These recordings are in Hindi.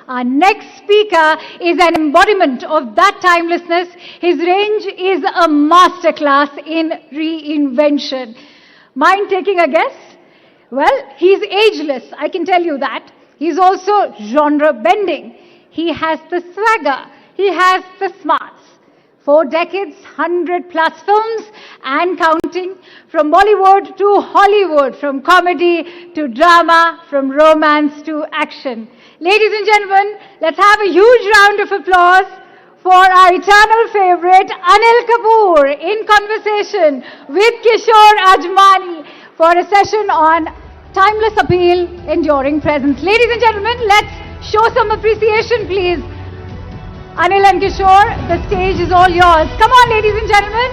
Our next speaker is an embodiment of that timelessness. His range is a masterclass in reinvention. Mind taking a guess? Well, he's ageless, I can tell you that. He's also genre bending. He has the swagger. He has the smarts. 4 decades, 100 plus films and counting, from Bollywood to Hollywood, from comedy to drama, from romance to action. Ladies and gentlemen, let's have a huge round of applause for our eternal favorite, Anil Kapoor, in conversation with Kishore Ajmani for a session on timeless appeal, enduring presence. Ladies and gentlemen, let's show some appreciation, please. Anil and Kishore, the stage is all yours. Come on, ladies and gentlemen.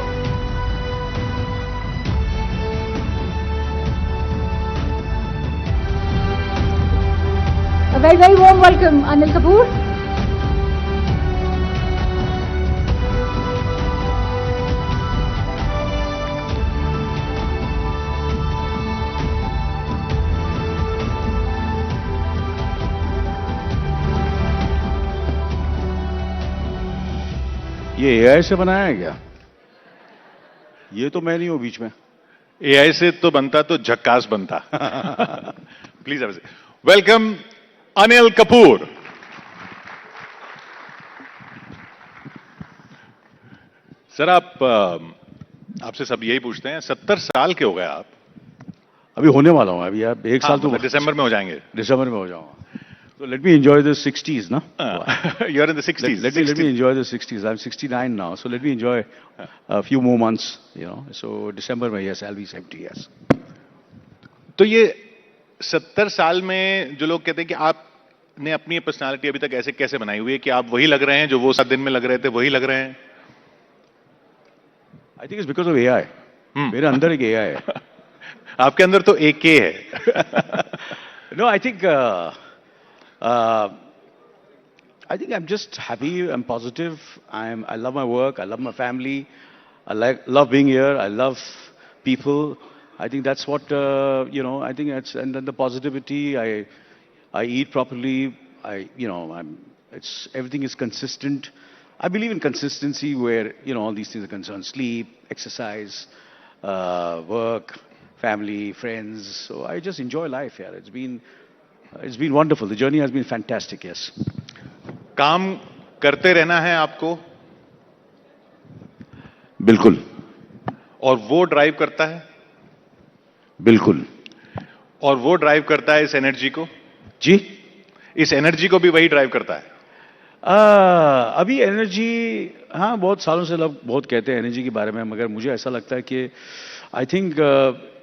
A very, very warm welcome, Anil Kapoor. ये एआई से बनाया है क्या? ये तो मैं नहीं हूं बीच में. एआई से तो बनता तो झक्कास बनता. Please welcome Anil Kapoor. Sir, आपसे सब यही पूछते हैं, 70 साल के हो गए आप. अभी होने वाला हूं. अभी आप 1 साल तो दिसंबर में हो जाएंगे. दिसंबर में हो जाऊंगा. So let me enjoy the 60s, no? You're in the 60s. Let me enjoy the 60s. I'm 69 now, so let me enjoy a few more months, you know. So December में, yes, I'll be 70, yes. तो ये 70 साल में जो लोग कहते हैं कि आपने अपनी पर्सनालिटी अभी तक ऐसे कैसे बनाई हुई है कि आप वही लग रहे हैं जो वो 7 दिन में लग रहे थे, वही लग रहे हैं? I think it's because of AI. मेरे अंदर एक AI है. आपके अंदर तो एक के है. No, I think I'm just happy. I'm positive. I love my work. I love my family. I love being here. I love people. I think that's what you know. I think that's, and then the positivity. I eat properly. It's everything is consistent. I believe in consistency where all these things are concerned: sleep, exercise, work, family, friends. So I just enjoy life here. It's been wonderful. The journey has been fantastic, yes. काम करते रहना है आपको? बिल्कुल. और वो ड्राइव करता है? बिल्कुल. और वो ड्राइव करता है इस एनर्जी को? जी? इस एनर्जी को भी वही ड्राइव करता है? अभी एनर्जी, हाँ, बहुत सालों से लोग बहुत कहते हैं एनर्जी के बारे में, मगर मुझे ऐसा लगता है कि I think,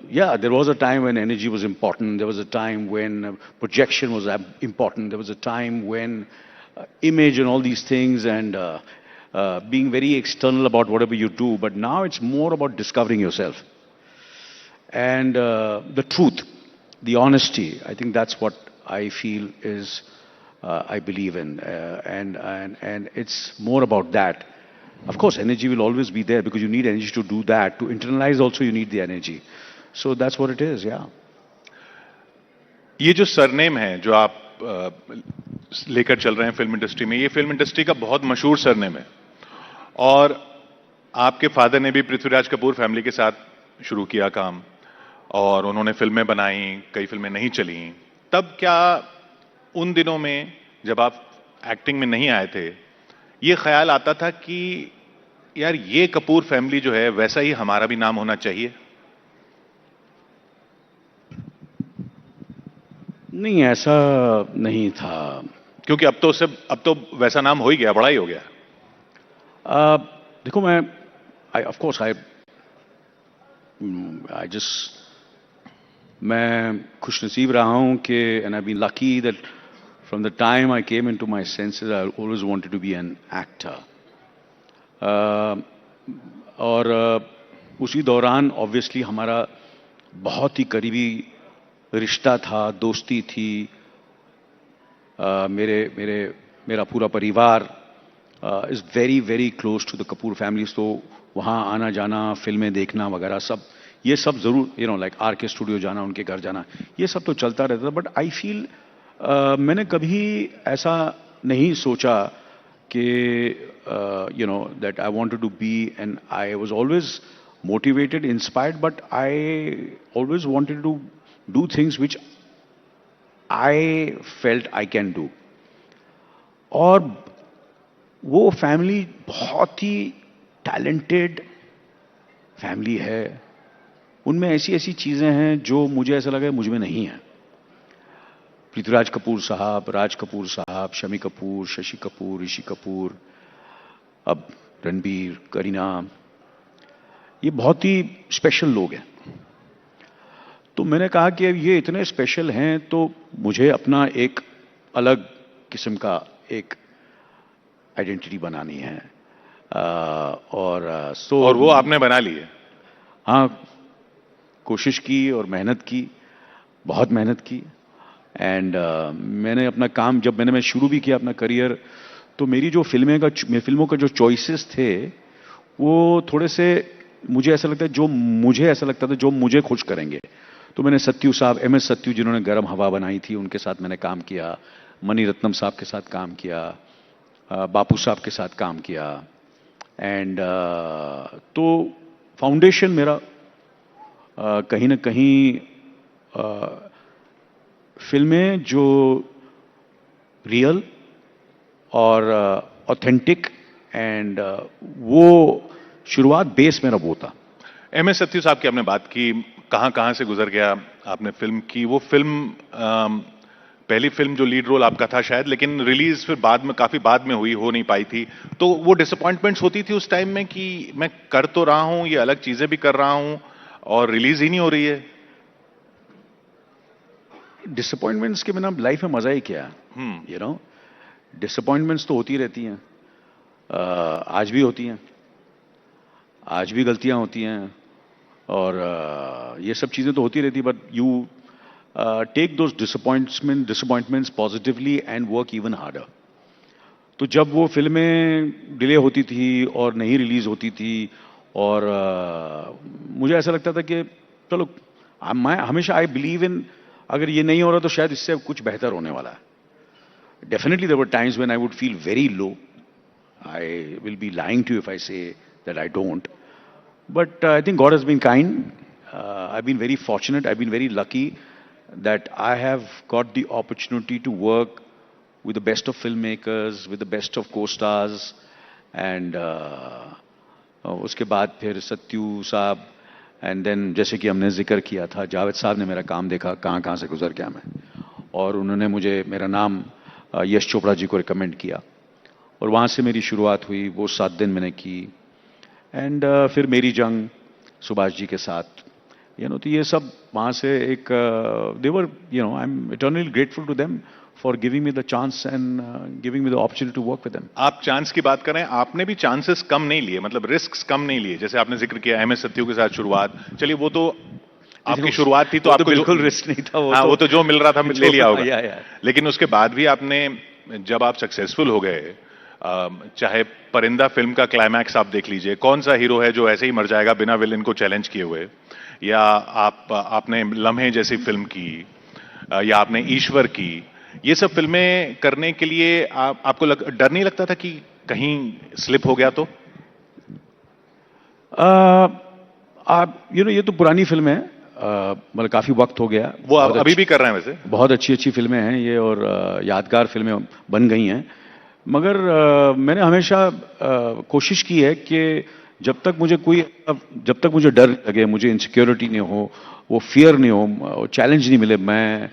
yeah, there was a time when energy was important. There was a time when projection was important. There was a time when image and all these things and being very external about whatever you do. But now it's more about discovering yourself. And the truth, the honesty, I think that's what I feel is, I believe in. And it's more about that. Of course, energy will always be there because you need energy to do that. To internalize also you need the energy. So that's what it is, yeah. ये जो सरनेम है जो आप लेकर चल रहे हैं फिल्म इंडस्ट्री में, ये फिल्म इंडस्ट्री का बहुत मशहूर सरनेम है. और आपके फादर ने भी पृथ्वीराज कपूर फैमिली के साथ शुरू किया काम और उन्होंने फिल्में बनाई, कई फिल्में नहीं चली. तब क्या उन दिनों में जब आप एक्टिंग में नहीं आए थे, ये ख्याल आता था कि यार ये कपूर फैमिली जो है वैसा ही हमारा भी नाम होना चाहिए? नहीं, ऐसा नहीं था. क्योंकि अब तो वैसा नाम हो ही गया, बड़ा ही हो गया. देखो, मैं खुशनसीब रहा हूं कि and I've been lucky that from the time I came into my senses, I always wanted to be an actor. और उसी दौरान obviously हमारा बहुत ही करीबी रिश्ता था, दोस्ती थी. मेरा पूरा परिवार is very very close to the Kapoor families. तो वहाँ आना जाना, फिल्में देखना वगैरह सब, ये सब जरूर, like RK स्टूडियो जाना, उनके घर जाना, ये सब तो चलता रहता था. बट आई फील मैंने कभी ऐसा नहीं सोचा कि you know that I wanted to be and I was always motivated inspired but I always wanted to do things which I felt I can do. और वो फैमिली बहुत ही टैलेंटेड फैमिली है. उनमें ऐसी ऐसी चीजें हैं जो मुझे ऐसा लगा मुझ में नहीं है. पृथ्वीराज कपूर साहब, राज कपूर साहब, शमी कपूर, शशि कपूर, ऋषि कपूर, अब रणबीर, करीना, ये बहुत ही स्पेशल लोग हैं. तो मैंने कहा कि ये इतने स्पेशल हैं तो मुझे अपना एक अलग किस्म का एक आइडेंटिटी बनानी है. और वो आपने बना ली है. हाँ, कोशिश की और मेहनत की, बहुत मेहनत की. एंड मैंने अपना काम जब मैं शुरू भी किया अपना करियर, तो मेरी जो फिल्मों का जो चॉइसेस थे वो थोड़े से मुझे ऐसा लगता था जो मुझे खुश करेंगे. तो मैंने सत्यू साहब, MS सत्यू जिन्होंने गर्म हवा बनाई थी, उनके साथ मैंने काम किया. मणि रत्नम साहब के साथ काम किया, बापू साहब के साथ काम किया. एंड तो फाउंडेशन मेरा कहीं ना कहीं फिल्में जो रियल और ऑथेंटिक एंड वो शुरुआत बेस मेरा वो था. MS सत्यू साहब की आपने बात की, कहां कहां से गुजर गया आपने फिल्म की. वो फिल्म पहली फिल्म जो लीड रोल आपका था शायद, लेकिन रिलीज फिर बाद में, काफी बाद में हुई, हो नहीं पाई थी. तो वो डिसअपॉइंटमेंट्स होती थी उस टाइम में कि मैं कर तो रहा हूं, ये अलग चीजें भी कर रहा हूं और रिलीज ही नहीं हो रही है. डिसअपॉइंटमेंट्स के बिना लाइफ में मजा ही क्या है. यू नो, डिसअपॉइंटमेंट्स तो होती रहती हैं. आज भी होती हैं, आज भी गलतियां होती हैं और ये सब चीजें तो होती रहती. But you take those disappointments positively and work even harder. तो जब वो फिल्में डिले होती थी और नहीं रिलीज होती थी और मुझे ऐसा लगता था कि चलो, मैं हमेशा आई बिलीव इन, अगर ये नहीं हो रहा तो शायद इससे कुछ बेहतर होने वाला है. Definitely there were times when I would feel very low. I will be lying to if I say that I don't. But I think God has been kind. I've been very fortunate. I've been very lucky that I have got the opportunity to work with the best of filmmakers, with the best of co-stars, and उसके बाद फिर सत्यू साहब, and then जैसे कि हमने जिक्र किया था, जावेद साहब ने मेरा काम देखा, कहाँ कहाँ से गुजर गया मैं, और उन्होंने मुझे मेरा नाम यश चोपड़ा जी को रिकमेंड किया और वहाँ से मेरी शुरुआत हुई. वो 7 दिन मैंने की. एंड फिर मेरी जंग सुभाष जी के साथ, तो ये सब वहाँ से एक देवर, I am eternally grateful to them for giving me the chance and giving me the opportunity to work with them. आप चांस की बात कर रहे हैं, आपने भी चांसेस कम नहीं लिए, मतलब रिस्क कम नहीं लिए. जैसे आपने जिक्र किया MS सत्यू के साथ शुरुआत, चलिए वो तो आपकी शुरुआत थी, तो आपको बिल्कुल रिस्क नहीं था. वो तो जो मिल रहा था ले लिया होगा. लेकिन उसके बाद भी आपने, जब आप सक्सेसफुल हो गए, चाहे परिंदा फिल्म का क्लाइमैक्स आप देख लीजिए, कौन सा हीरो है जो ऐसे ही मर जाएगा बिना विलेन को चैलेंज किए हुए, या आपने लम्हे जैसी फिल्म की, या आपने ईश्वर की. ये सब फिल्में करने के लिए आपको डर नहीं लगता था कि कहीं स्लिप हो गया तो? ये तो पुरानी फिल्म है, मतलब काफी वक्त हो गया. वो आप अभी भी कर रहे हैं वैसे? बहुत अच्छी अच्छी फिल्में हैं ये और यादगार फिल्में बन गई हैं. मगर मैंने हमेशा कोशिश की है कि जब तक मुझे डर लगे, मुझे इनसिक्योरिटी नहीं हो, वो फियर नहीं हो, चैलेंज नहीं मिले, मैं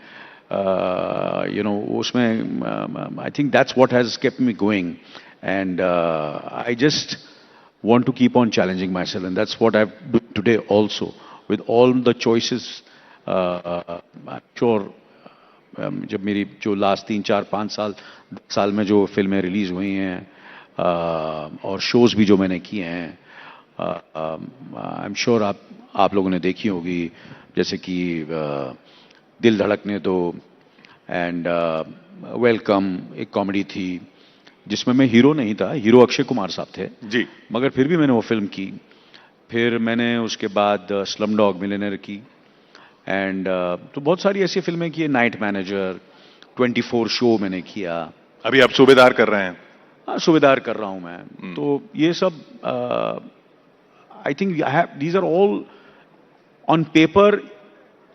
उसमें I think that's what has kept me going. And I just want to keep on challenging myself, and that's what I've done today also with all the choices. I'm sure जब मेरी जो लास्ट 3, 4, 5 साल में जो फिल्में रिलीज हुई हैं और शोज भी जो मैंने किए हैं, आई एम श्योर आप लोगों ने देखी होगी, जैसे कि दिल धड़कने दो एंड वेलकम, एक कॉमेडी थी जिसमें मैं हीरो नहीं था, हीरो अक्षय कुमार साहब थे जी, मगर फिर भी मैंने वो फिल्म की. फिर मैंने उसके बाद स्लम डॉग मिलियनेयर की, एंड तो बहुत सारी ऐसी फिल्में की, नाइट मैनेजर, 24 शो मैंने किया। अभी आप सूबेदार कर रहे हैं। हाँ, सूबेदार कर रहा हूं मैं। तो ये सब I think these are all on paper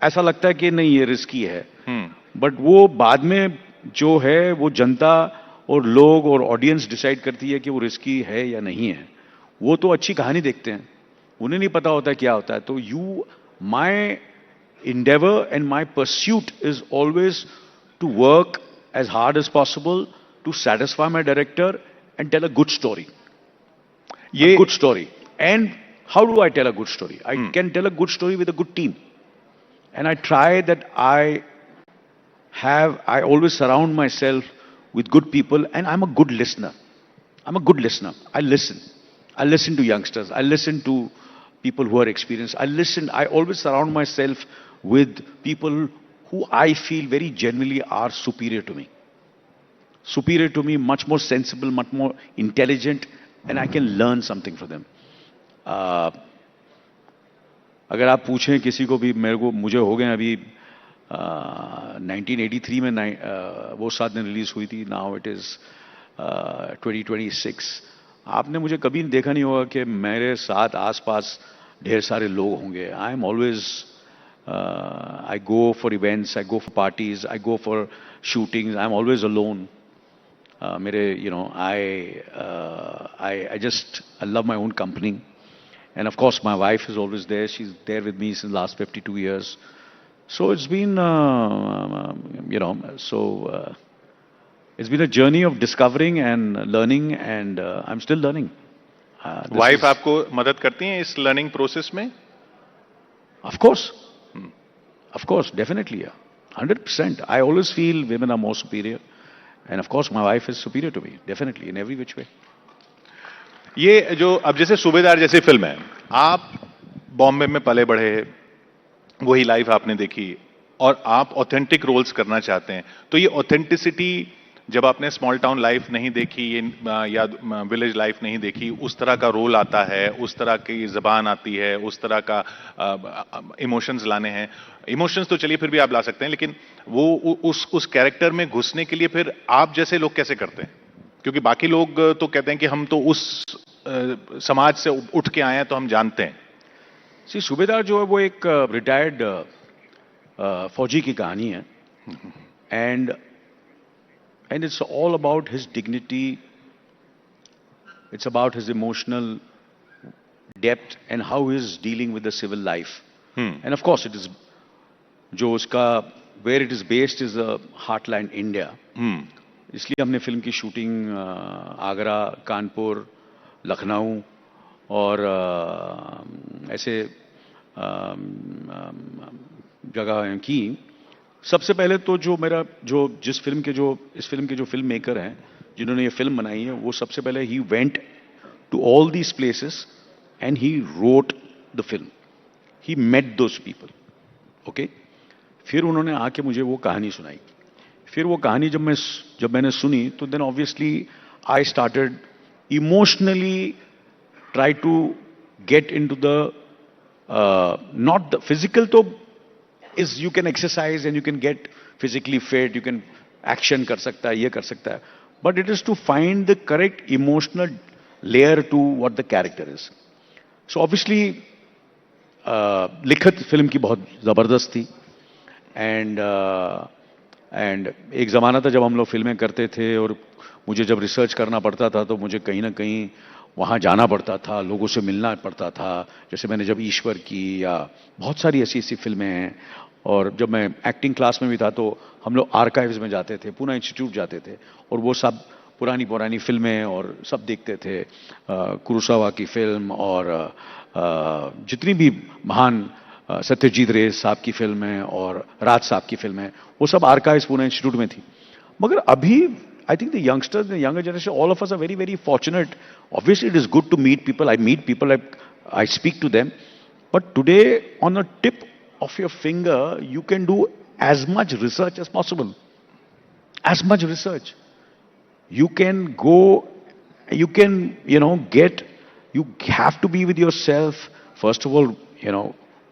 ऐसा लगता है कि नहीं ये रिस्की है, बट वो बाद में जो है वो जनता और लोग और ऑडियंस डिसाइड करती है कि वो रिस्की है या नहीं है। वो तो अच्छी कहानी देखते हैं, उन्हें नहीं पता होता क्या होता है। तो my endeavor and my pursuit is always to work as hard as possible to satisfy my director and tell a good story. A good story. And how do I tell a good story? I can tell a good story with a good team. And I try that I always surround myself with good people, and I'm a good listener. I'm a good listener. I listen. I listen to youngsters. I listen to people who are experienced. I always surround myself with people who I feel very genuinely are superior to me. Superior to me, much more sensible, much more intelligent, and I can learn something from them. अगर आप पूछें किसी को भी, मुझे हो गए अभी 1983 में वो साथ में रिलीज हुई थी, नाउ इट इज 2026। आपने मुझे कभी देखा नहीं होगा कि मेरे साथ आसपास ढेर सारे लोग होंगे। I am always I go for events, I go for parties, I go for shootings. I'm always alone. I love my own company, and of course my wife is always there. She's there with me since the last 52 years. So it's been, it's been a journey of discovering and learning, and I'm still learning. Wife आपको मदद करती हैं इस लर्निंग प्रोसेस में? Of course, definitely, yeah. 100%. I always feel women are more superior. And of course, my wife is superior to me, definitely, in every which way. ये जो अब जैसे सूबेदार जैसी फिल्म है, आप बॉम्बे में पले बढ़े, वही लाइफ आपने देखी, और आप ऑथेंटिक रोल्स करना चाहते हैं, तो ये ऑथेंटिसिटी जब आपने स्मॉल टाउन लाइफ नहीं देखी या विलेज लाइफ नहीं देखी, उस तरह का रोल आता है, उस तरह की जबान आती है, उस तरह का इमोशंस लाने हैं। इमोशंस तो चलिए फिर भी आप ला सकते हैं, लेकिन वो उस कैरेक्टर में घुसने के लिए फिर आप जैसे लोग कैसे करते हैं? क्योंकि बाकी लोग तो कहते हैं कि हम तो उस समाज से उठ के आए हैं तो हम जानते हैं। सूबेदार जो है वो एक रिटायर्ड फौजी की कहानी है, and it's all about his dignity, it's about his emotional depth and how he is dealing with the civil life. And of course it is जो उसका where it is based is the heartland India. इसलिए हमने फिल्म की शूटिंग आगरा, कानपुर, लखनऊ और ऐसे जगह की। सबसे पहले तो इस फिल्म के जो फिल्म मेकर हैं जिन्होंने ये फिल्म बनाई है, वो सबसे पहले he went to all these places and he wrote the film, he met those people, okay. फिर उन्होंने आके मुझे वो कहानी सुनाई। फिर वो कहानी जब मैंने सुनी तो then obviously I started emotionally try to get into the not the physical, तो is you can exercise and you can get physically fit, you can action कर सकता है, ये कर सकता है, but it is to find the correct emotional layer to what the character is. So obviously लिखत फिल्म की बहुत जबरदस्त थी, and एक जमाना था जब हम लोग फिल्में करते थे और मुझे जब रिसर्च करना पड़ता था तो मुझे कहीं ना कहीं वहाँ जाना पड़ता था, लोगों से मिलना पड़ता था। जैसे मैंने जब ईश्वर की या बहुत सारी ऐसी फिल्में हैं, और जब मैं एक्टिंग क्लास में भी था तो हम लोग आर्काइव्स में जाते थे, पूना इंस्टीट्यूट जाते थे और वो सब पुरानी फिल्में और सब देखते थे। कुरोसावा की फिल्म और जितनी भी महान सत्यजीत रे साहब की फिल्में और राज साहब की फिल्में, वो सब आर्काइव्स पूना इंस्टीट्यूट में थी। मगर अभी I think the youngsters, the younger generation, all of us are very, very fortunate. Obviously, it is good to meet people. I meet people, I speak to them. But today, on the tip of your finger, you can do as much research as possible. As much research. You can go, you can, you have to be with yourself. First of all,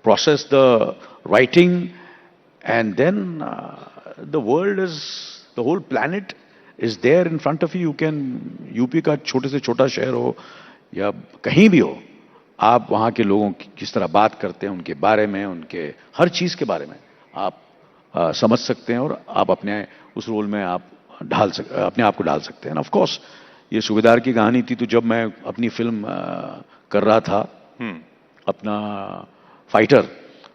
process the writing, and then the world is the whole planet is there in front of you. You can, UP का छोटे से छोटा शहर हो या कहीं भी हो, आप वहां के लोगों की किस तरह बात करते हैं, उनके बारे में, उनके हर चीज के बारे में आप समझ सकते हैं और आप अपने उस रोल में आप अपने आप को डाल सकते हैं. ऑफ कोर्स ये सूबेदार की कहानी थी, तो जब मैं अपनी फिल्म कर रहा था अपना फाइटर,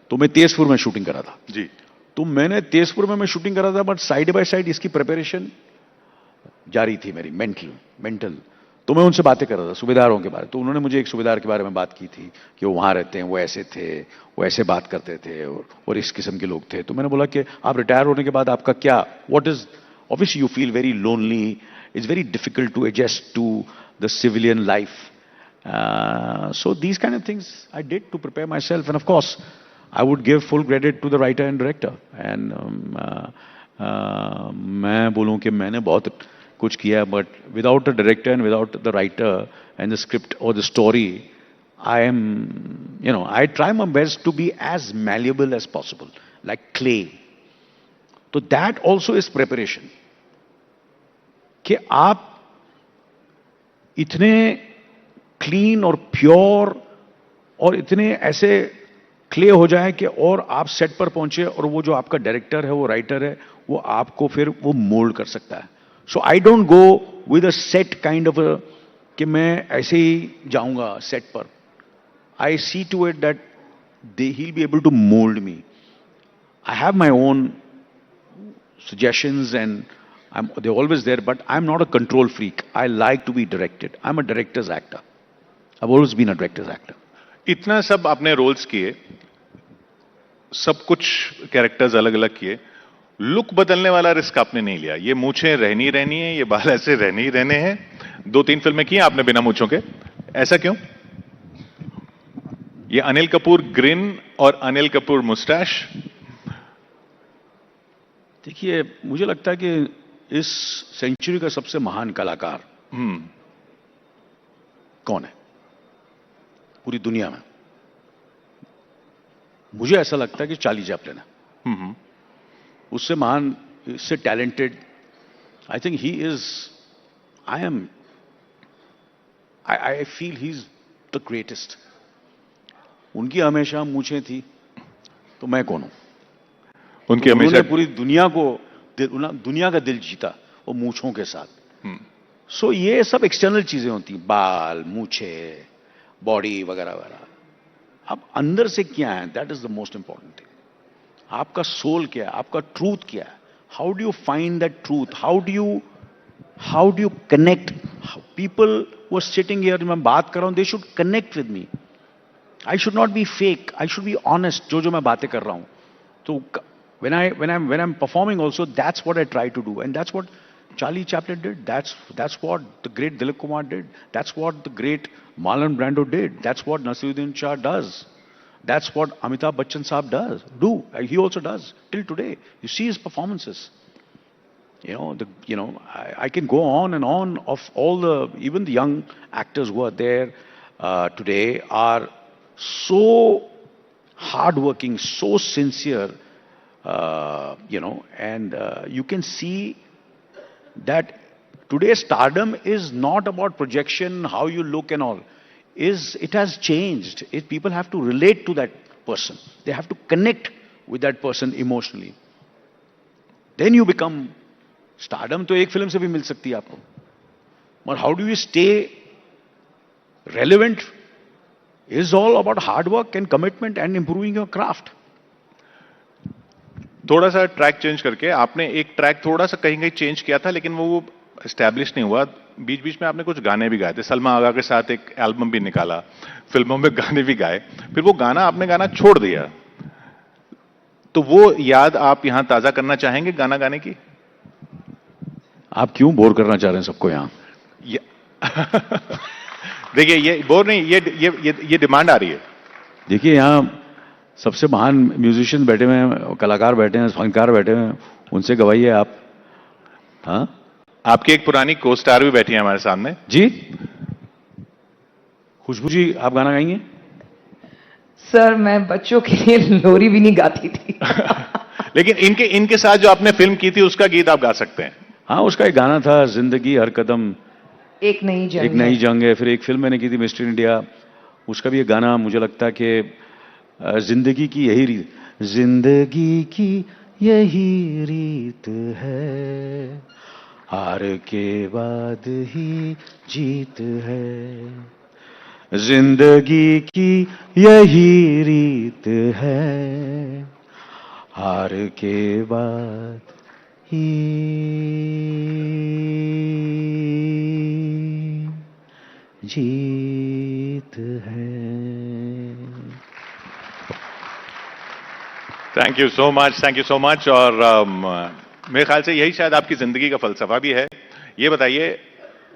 तो मैं तेजपुर में शूटिंग कर रहा था जी. तो मैंने तेजपुर में मैं शूटिंग कर रहा था, बट साइड बाय साइड इसकी प्रिपरेशन जारी थी मेरी, मेंटल. तो मैं उनसे बातें कर रहा था सूबेदारों के बारे. तो उन्होंने मुझे एक सूबेदार के बारे में बात की थी कि वो वहां रहते हैं, वो ऐसे थे, वो ऐसे बात करते थे और इस किस्म के लोग थे. तो मैंने बोला कि आप रिटायर होने के बाद आपका क्या, what is, obviously you feel very lonely, it's very difficult to adjust to the civilian life. So these kind of things I did to prepare myself, and of course I would give full credit to the writer and director. And मैं बोलूं कि मैंने बहुत कुछ किया, but without the director and without the writer and the script or the story, I am, I try my best to be as malleable as possible, like clay. So that also is preparation. कि आप इतने क्लीन और प्योर और इतने ऐसे क्ले हो जाए कि और आप सेट पर पहुंचे और वो जो आपका डायरेक्टर है, वो राइटर है, वो आपको फिर वो मोल्ड कर सकता है. So I don't go with a set kind of कि मैं ऐसे ही जाऊंगा सेट पर. I see to it that he'll be able to mold me. I have my own suggestions and they're always there, but I'm not a control freak. I like to be directed. I'm a director's actor. I've always been a director's actor. इतना सब आपने रोल्स किए, सब कुछ कैरेक्टर्स अलग अलग किए, लुक बदलने वाला रिस्क आपने नहीं लिया. ये मूछें रहनी रहनी है, ये बाल ऐसे रहने ही रहने हैं. 2-3 फिल्में की आपने बिना मूछों के, ऐसा क्यों? ये अनिल कपूर ग्रिन और अनिल कपूर मुस्टैश. देखिए, मुझे लगता है कि इस सेंचुरी का सबसे महान कलाकार कौन है पूरी दुनिया में? मुझे ऐसा लगता है कि चार्ली चैपलिन है. उससे महान, इससे talented, I think he is, I feel he is the greatest. उनकी हमेशा मूछें थी, तो मैं कौन हूं? उनकी तो हमेशा पूरी दुनिया को, दुनिया का दिल जीता वो मूछों के साथ. सो ये सब एक्सटर्नल चीजें होती, बाल, मूछे, बॉडी वगैरह वगैरह. अब अंदर से क्या है, that is the most important thing. आपका सोल क्या है, आपका ट्रूथ क्या है? How do you find that truth? How do you connect? People वो सिटिंग हियर, मैं बात कर रहा हूं, they should connect with me. I should not be fake, I should be honest. जो मैं बातें कर रहा हूं, तो when I'm performing also, that's what I try to do, and that's what Charlie Chaplin did. That's what the great Dilip Kumar did. That's what the great Marlon Brando did. That's what Naseeruddin Shah does. That's what Amitabh Bachchan Saab does. He also does till today. You see his performances. I can go on and on of all the, even the young actors who are there today are so hardworking, so sincere. And you can see that today's stardom is not about projection, how you look and all. It has changed. People have to relate to that person. They have to connect with that person emotionally. Then you become stardom. तो एक फिल्म से भी मिल सकती है आपको. But how do you stay relevant? Is all about hard work and commitment and improving your craft. थोड़ा सा ट्रैक चेंज करके आपने एक ट्रैक थोड़ा सा कहीं कहीं चेंज किया था, लेकिन वो एस्टैब्लिश नहीं हुआ. बीच बीच में आपने कुछ गाने भी गाए थे, सलमा आगा के साथ एक एल्बम भी निकाला, फिल्मों में गाने भी गाए, फिर वो आपने गाना छोड़ दिया. तो वो याद आप यहां ताजा करना चाहेंगे गाना गाने की? आप क्यों बोर करना चाह रहे हैं सबको यहां? देखिए, ये बोर नहीं, ये डिमांड आ रही है. देखिए, यहां सबसे महान म्यूजिशियन बैठे हुए हैं, कलाकार बैठे हैं, फनकार बैठे हुए हैं, उनसे गवाइए आप. हाँ, आपकी एक पुरानी को स्टार भी बैठी है हमारे सामने. जी, खुशबू जी, आप गाना गाएंगे? सर, मैं बच्चों के लिए लोरी भी नहीं गाती थी. लेकिन इनके साथ जो आपने फिल्म की थी उसका गीत आप गा सकते हैं। हाँ, उसका एक गाना था, जिंदगी हर कदम एक नई जंग एक नई जंग है। फिर एक फिल्म मैंने की थी मिस्टर इंडिया, उसका भी एक गाना मुझे लगता है कि जिंदगी की यही रीत, जिंदगी की यही रीत है, हार के बाद ही जीत है, जिंदगी की यही रीत है, हार के बाद ही जीत है। Thank you so much, thank you so much. और मेरे ख्याल से यही शायद आपकी जिंदगी का फलसफा भी है। ये बताइए,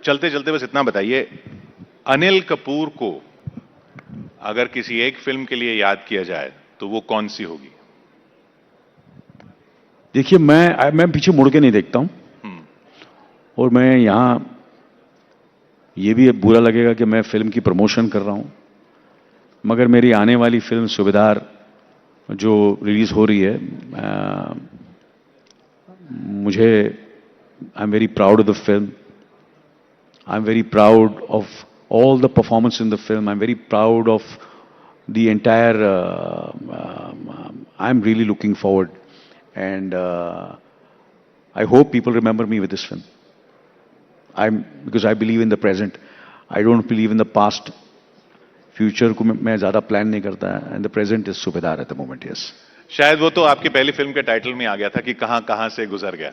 चलते चलते बस इतना बताइए, अनिल कपूर को अगर किसी एक फिल्म के लिए याद किया जाए तो वो कौन सी होगी? देखिए, मैं पीछे मुड़ के नहीं देखता हूं, और मैं यहां, ये भी बुरा लगेगा कि मैं फिल्म की प्रमोशन कर रहा हूं, मगर मेरी आने वाली फिल्म सूबेदार जो रिलीज हो रही है, मुझे, I am very proud of the film, I am very proud of all the performance in the film. I'm very proud of the entire. I'm really looking forward, and I hope people remember me with this film. Because I believe in the present. I don't believe in the past. Future को मैं ज़्यादा प्लान नहीं करता, and the present is सूबेदार at the moment. Yes. शायद वो तो आपकी पहली फिल्म के टाइटल में आ गया था कि कहां कहां से गुजर गया।